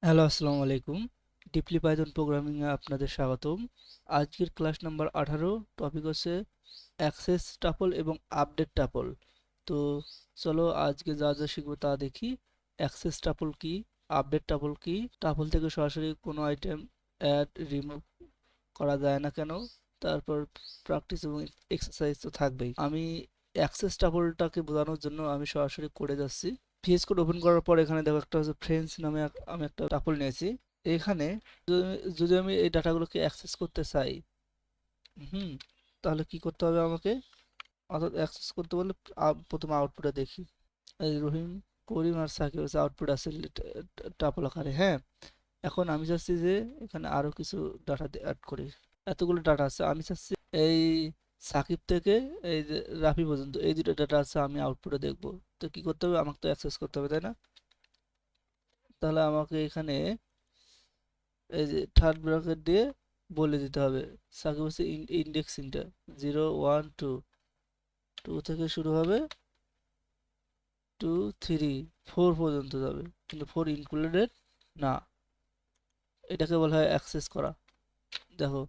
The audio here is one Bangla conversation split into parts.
হ্যালো, আসসালামু আলাইকুম। ডিপলি পাইথন প্রোগ্রামিং এ আপনাদের স্বাগতম। আজকের ক্লাস নাম্বার 18। টপিক হচ্ছে অ্যাক্সেস টাপল এবং আপডেট টাপল। তো চলো আজকে যা যা শিখবো তা দেখি। অ্যাক্সেস টাপল কি, আপডেট টাপল কি, টাপল থেকে সরাসরি কোনো আইটেম অ্যাড রিমুভ করা যায় না কেন, তারপর প্র্যাকটিস এবং এক্সারসাইজ তো থাকবেই। আমি অ্যাক্সেস টাপলটাকে বোঝানোর জন্য আমি সরাসরি কোডে যাচ্ছি। ভিএস কোড ওপেন করার পর এখানে দেখো একটা হচ্ছে ফ্রেন্ডস নামে আমি একটা টাপল নিয়েছি। এখানে যদি আমি এই ডাটাগুলোকে অ্যাক্সেস করতে চাই, হুম, তাহলে কি করতে হবে আমাকে? অর্থাৎ অ্যাক্সেস করতে বলে প্রথমে আউটপুটে দেখি। এই রহিম, করিম আর সাকিব হচ্ছে আউটপুট আছে টাপল আকারে। হ্যাঁ, এখন আমি চাচ্ছি যে এখানে আরো কিছু ডাটা অ্যাড করি। এতগুলো ডাটা আছে, আমি চাচ্ছি এই সাকিব থেকে এই যে রাফি পর্যন্ত এই দুটো ডাটা আছে আমি আউটপুটে দেখব। তো কি করতে হবে? আমাকে তো অ্যাক্সেস করতে হবে, তাই না? তাহলে আমাকে এখানে এই যে থার্ড ব্র্যাকেট দিয়ে বলে দিতে হবে সাকিব হচ্ছে ইন্ডেক্সিংটা 0 1 2, 2 থেকে শুরু হবে, 2 3 4 পর্যন্ত যাবে, কিন্তু 4 ইনক্লুডেড না। এটাকে বলা হয় অ্যাক্সেস করা। দেখো,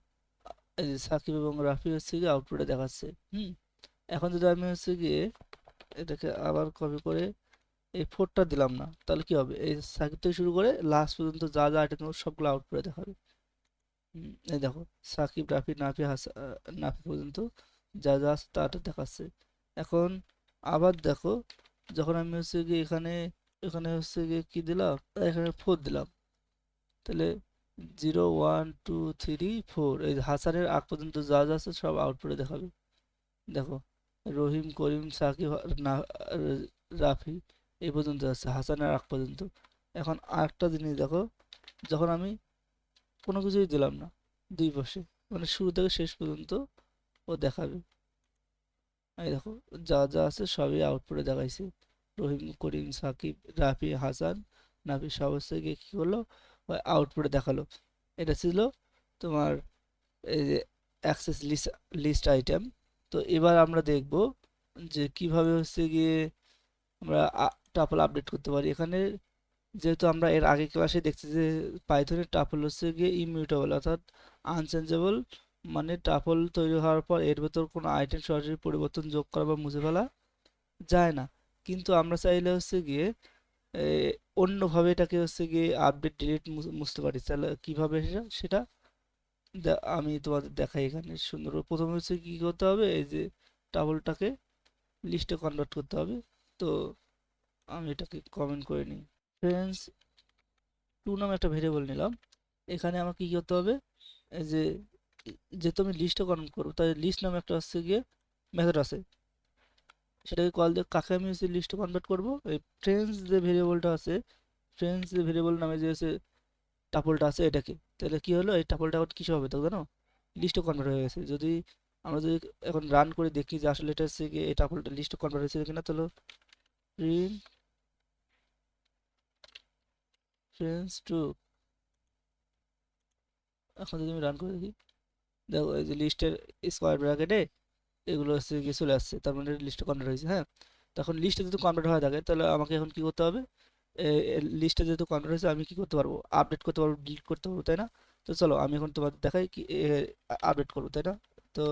এই যে সাকিব এবং রাফি হচ্ছে গিয়ে আউটপুটে দেখাচ্ছে। এখন যদি আমি হচ্ছে গিয়ে এটাকে আবার কপি করে এই 4টা দিলাম না, তাহলে কি হবে? এই সাকিব থেকে শুরু করে লাস্ট পর্যন্ত যা যা আইটেম সবগুলো আউটপুটে দেখাবে। এই দেখো, সাকিব, রাফি, নাফি, নাফি পর্যন্ত যা যা আছে তাটা দেখাচ্ছে। এখন আবার দেখো, যখন আমি হচ্ছে গিয়ে এখানে এখানে হচ্ছে গিয়ে কি দিলাম, এখানে 4 দিলাম, তাহলে 0 1 2 3 4 এই যে হাসানের আগ পর্যন্ত যা যা আছে সব আউটপুটে দেখাবে। দেখো, রহিম, করিম, সাকিব, না, রাফি এই পর্যন্ত আছে, হাসানের আগ পর্যন্ত। এখন আরেকটা জিনিস দেখো, যখন আমি কোনো কিছুই দিলাম না, দুই পাশে মানে শুরু থেকে শেষ পর্যন্ত ও দেখাবে। এই দেখো, যা যা আছে সবই আউটপুটে দেখাইছে। রহিম, করিম, সাকিব, রাফি, হাসান, নাফি সব হচ্ছে গিয়ে কি করলো, ওই আউটপুটে দেখালো। এটা ছিল তোমার এই যে অ্যাক্সেস লিস্ট আইটেম। তো এবার আমরা দেখব যে কিভাবে হচ্ছে গিয়ে আমরা টাপল আপডেট করতে পারি। এখানে যেহেতু আমরা এর আগে ক্লাসে দেখছি যে পাইথনের টাপল হচ্ছে গিয়ে ইমিউটেবল, অর্থাৎ আনচেঞ্জেবল, মানে টাপল তৈরি হওয়ার পর এর ভেতর কোনো আইটেম সরাসরি পরিবর্তন যোগ করা বা মুছে ফেলা যায় না। কিন্তু আমরা চাইলে হচ্ছে গিয়ে এ, অন্যভাবে এটাকে হচ্ছে গিয়ে আপডেট ডিলিট মুছতে পারি। তাহলে কিভাবে সেটা আমি তোমাদের দেখাই এখানে সুন্দর। প্রথমে হচ্ছে কি করতে হবে, এই যে টাপলটাকে লিস্টে কনভার্ট করতে হবে। তো আমি এটাকে কমেন্ট করে নিই। ফ্রেন্ডস 2 নামে একটা ভেরিয়েবল নিলাম। এখানে আমাকে কি করতে হবে, এই যে যেহেতু আমি লিস্টে কনভার্ট করবো তাই লিস্ট নামে একটা হচ্ছে গিয়ে মেথড আছে, সেটাকে কল দিয়ে কাকে আমি হচ্ছে লিস্টে কনভার্ট করবো, এই ফ্রেন্ডস যে ভেরিয়েবলটা আছে, ফ্রেন্ডস যে ভেরিয়েবল নামে যে হচ্ছে টাপলটা আছে এটাকে। তাহলে কি হলো, এই টাপলটা এখন কিছু হবে তো জানো, লিস্টে কনভার্ট হয়ে গেছে। যদি আমরা যদি এখন রান করে দেখি যে আসলে এটা হচ্ছে গিয়ে এই টাপলটা লিস্টে কনভার্ট হয়েছে কিনা, তাহলে প্রিন্ট ফ্রেন্ডস টু, এখন যদি আমি রান করে দেখি, দেখো এই যে লিস্টের স্কোয়ার ব্র্যাকেটে এগুলো হচ্ছে গিয়ে চলে আসছে, তার মানে লিস্টে কনভার্ট হয়েছে। হ্যাঁ, তখন লিস্টে যদি কনভার্ট হয়ে থাকে তাহলে আমাকে এখন কি করতে হবে, লিস্টে যেহেতু কনভার্ট হয়েছে আমি কি করতে পারবো, আপডেট করতে পারবো, ডিলিট করতে পারবো, তাই না? তো চলো আমি এখন তোমাদের দেখাই কি আপডেট করবো, তাই না? তো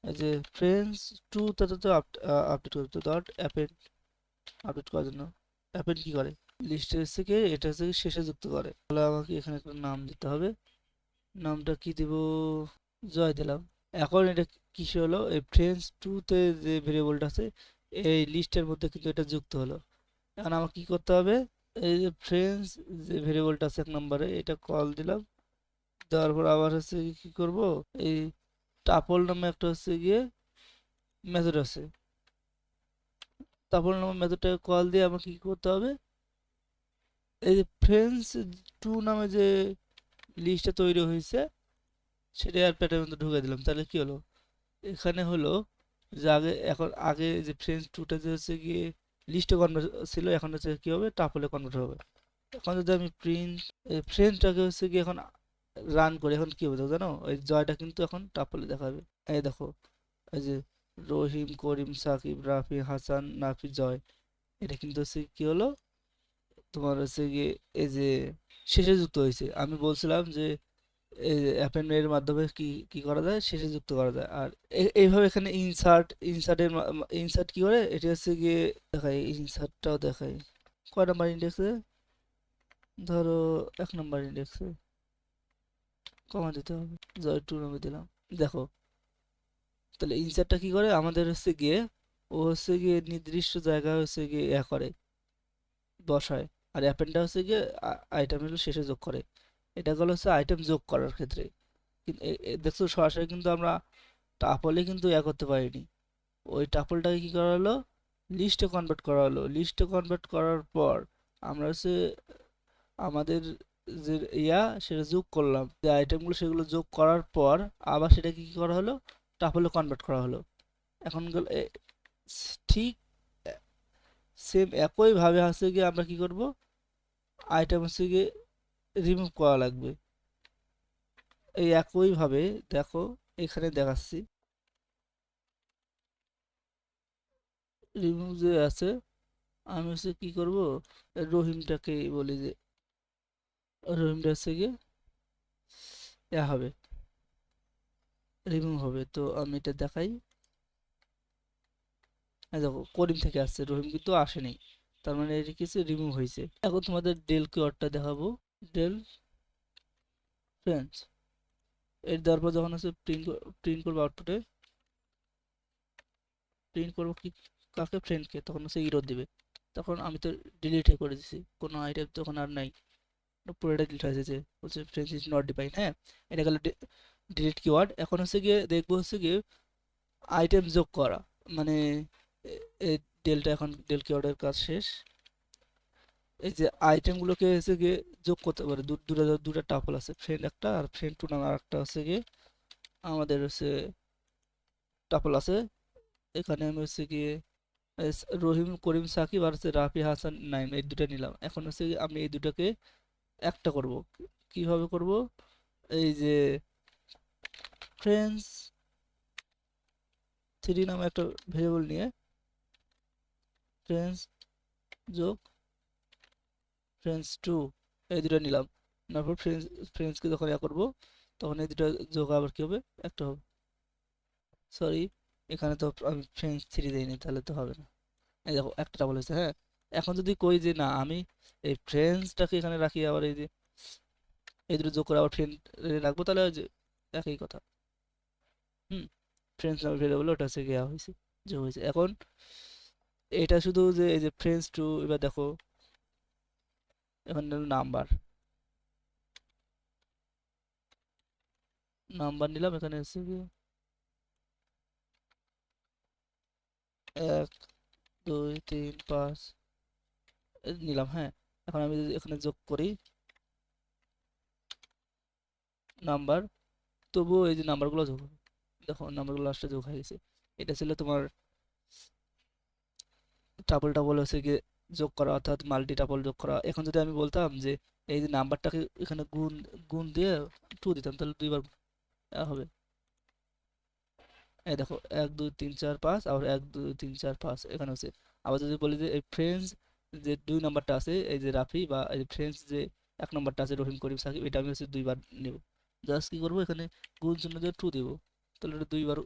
এই যে ফ্রেন্ডস টু তাতে তো আপডেট করতে ডট অ্যাপেন্ড, আপডেট করার জন্য অ্যাপেন্ড কি করে, লিস্টের থেকে এটা হচ্ছে গিয়ে শেষে যুক্ত করে। তাহলে আমাকে এখানে একটা নাম দিতে হবে। নামটা কি দিব? জয় দিলাম। এখন এটা কিসে হলো, এই ফ্রেন্ডস টু তে যে ভেরিয়েবলটা আছে এই লিস্টের মধ্যে কিন্তু এটা যুক্ত হলো। এখন আমাকে কি করতে হবে, এই যে ফ্রেন্ডস যে ভেরিয়েবলটা আছে 1 নম্বরে, এটা কল দিলাম। দেওয়ার পর আবার হচ্ছে কি করব, এই টাপল নামে একটা হচ্ছে গিয়ে মেথড আছে, টাপল নামে মেথডটাকে কল দিয়ে আমাকে কি করতে হবে, এই যে ফ্রেন্ডস টু নামে যে লিস্টটা তৈরি হয়েছে সেটা আর প্যাটার্নের মধ্যে ঢুকে দিলাম। তাহলে কি হলো, এখানে হলো যে আগে যে ফ্রেন্ডস টুটা যে হচ্ছে গিয়ে লিস্টে কনভার্ট ছিল, এখন হচ্ছে কি হবে, টাপলে কনভার্ট হবে। এখন যদি আমি প্রিন্ট ফ্রেন্ডটাকে হচ্ছে গিয়ে এখন রান করি, এখন কি হবে দেখো, জানো ওই জয়টা কিন্তু এখন টাপলে দেখাবে। এই দেখো, এই যে রহিম, করিম, সাকিব, রাফি, হাসান, নাফি, জয়, এটা কিন্তু হচ্ছে কি হলো, তোমার হচ্ছে গিয়ে এই যে শেষে যুক্ত হয়েছে। আমি বলছিলাম যে এই যে অ্যাপেন্ড এর মাধ্যমে কি কি করা যায়, শেষে যুক্ত করা যায়। আর এইভাবে এখানে ইনসার্ট কি করে, এটি হচ্ছে গিয়ে দেখাই, ইনসার্টটাও দেখাই। কয় নাম্বার ইন্ডেক্সে, ধরো 1 নম্বর ইন্ডেক্সে কমা দিতে হবে, জয় 2 নামে দিলাম। দেখো তাহলে ইনসার্টটা কি করে, আমাদের হচ্ছে গিয়ে ও হচ্ছে গিয়ে নির্দিষ্ট জায়গায় হচ্ছে গিয়ে করে বসায়। আর অ্যাপেন্ডটা হচ্ছে গিয়ে আইটেমের শেষে যোগ করে। এটা গেল হচ্ছে আইটেম যোগ করার ক্ষেত্রে। কিন্তু দেখছো সরাসরি কিন্তু আমরা টাপলে কিন্তু করতে পারিনি। ওই টাপলটাকে কি করা হলো, লিস্টে কনভার্ট করা হলো। লিস্টে কনভার্ট করার পর আমরা হচ্ছে আমাদের যে সেটা যোগ করলাম, যে আইটেমগুলো সেগুলো যোগ করার পর আবার সেটাকে কি করা হলো, টাপলে কনভার্ট করা হলো। এখন গেল ঠিক সেম একইভাবে হচ্ছে গিয়ে আমরা কি করব, আইটেম হচ্ছে গিয়ে রিমুভ করা লাগবে। এই একইভাবে দেখো এখানে দেখাচ্ছি, রিমুভ যে আছে, আমি হচ্ছে কি করব, রহিমটাকে বলি যে রহিমটা হচ্ছে গিয়ে হবে, রিমুভ হবে। তো আমি এটা দেখাই, দেখো করিম থেকে আসছে, রহিম কিন্তু আসেনি, তার মানে এটা কিছু রিমুভ হয়েছে। এখন তোমাদের ডেল কিওয়ার্ডটা দেখাবো, ডেল ফ্রেন্ডস এর দেওয়ার পর যখন হচ্ছে প্রিন্ট করবো আউটপুটে, প্রিন্ট করবো কি, কাকে, ফ্রেন্ডকে, তখন হচ্ছে ইরর দিবে। তখন আমি তো ডিলিটে করে দিছি, কোনো আইটেম তখন আর নাই, পুরোটা ডিলিট হয়ে গেছে, বলছে ফ্রেন্ডস ইজ নট ডিফাইন। হ্যাঁ, এটা গেল ডিলিট কিওয়ার্ড। এখন হচ্ছে গিয়ে দেখবো হচ্ছে গিয়ে আইটেম যোগ করা, মানে এই ডেলটা, এখন ডেল কিওয়ার্ডের কাজ শেষ। এই যে আইটেমগুলোকে হচ্ছে গিয়ে যোগ করতে পারে, দুটা টাপল আছে, ফ্রেন্ড একটা আর ফ্রেন্ড টু নামে আরেকটা হচ্ছে গিয়ে আমাদের হচ্ছে টাপল আছে। এখানে আমি হচ্ছে গিয়ে রহিম, করিম, সাকিব আর হচ্ছে রাফি, হাসান, নাইম, এই দুটো নিলাম। এখন হচ্ছে আমি এই দুটাকে একটা করব। কিভাবে করব, এই যে ফ্রেন্ডস 3 নামে একটা ভেরিয়েবল নিয়ে ফ্রেন্ডস যোগ ফ্রেন্ডস 2, এই দুটো নিলাম। তারপর ফ্রেন্ডসকে যখন করব তখন এই দুটো যোগ আবার কি হবে, একটা হবে। সরি, এখানে তো আমি ফ্রেন্ডস 3 দিইনি, তাহলে তো হবে না। এই দেখো একটা ডাবল হয়েছে। হ্যাঁ, এখন যদি কই যে না আমি এই ফ্রেন্ডসটাকে এখানে রাখি, আবার এই যে এই দুটো যোগ করে আবার ফ্রেন্ড রাখবো, তাহলে ওই যে একই কথা। হুম, ফ্রেন্ডস নামে ভেরিয়েবল ওটা হচ্ছে গিয়া হয়েছে, যোগ হয়েছে। এখন এটা শুধু যে এই যে ফ্রেন্ডস টু, এবার দেখো এখন নাম্বার নাম্বার নিলাম, এখানে হচ্ছে গিয়ে 1 2 3 5 নিলাম। হ্যাঁ, এখন আমি যদি এখানে যোগ করি নাম্বার, তবুও এই যে নাম্বারগুলো যোগ হবে, দেখো নাম্বারগুলো লাস্টে যোগ হয়ে গেছে। এটা ছিল তোমার টাপল টাপল হচ্ছে গিয়ে যোগ করা, অর্থাৎ মাল্টি টাপল যোগ করা। এখন যদি আমি বলতাম যে এই যে নাম্বারটাকে এখানে গুণ গুণ দিয়ে 2 দিতাম, তাহলে 2 বার হবে। এই দেখো 1 2 3 4 5, আবার 1 2 3 4 5 এখানে হচ্ছে। আবার যদি বলি যে এই ফ্রেন্ডস যে 2 নাম্বারটা আছে, এই যে রাফি, বা এই ফ্রেন্ডস যে 1 নাম্বারটা আছে রহিম, করিম, সাকিব, এটা আমি হচ্ছে 2 বার নেব। জাস্ট কি করবো, এখানে গুণ চিহ্ন দিয়ে 2 দেবো, তাহলে এটা 2 বার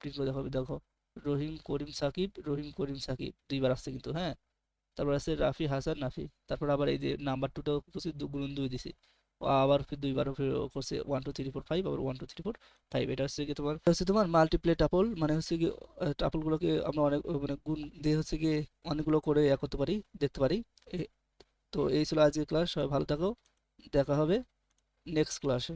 প্রিন্ট করে দেখাবে। দেখো রহিম, করিম, সাকিব, রহিম, করিম, সাকিব 2 বার আসছে কিন্তু। হ্যাঁ, তারপর আছে রাফি, হাসান, নাফি। তারপর আবার এই যে নাম্বার 2টাও করছি, গুণন 2 দিছি। ও আবার ফির 2 বার করছে 1 2 3 4 5, আবার 1 2 3 4 5। এটা হচ্ছে কি তোমার, এটা হচ্ছে তোমার মাল্টিপ্লে টাপল, মানে হচ্ছে কি টাপল গুলোকে আমরা অনেক মানে গুণ দিয়ে হচ্ছে কি অনেকগুলো করে করতে পারি, দেখতে পারি। তো এই ছিল আজকের ক্লাস, সবাই ভালো থাকো, দেখা হবে নেক্সট ক্লাসে।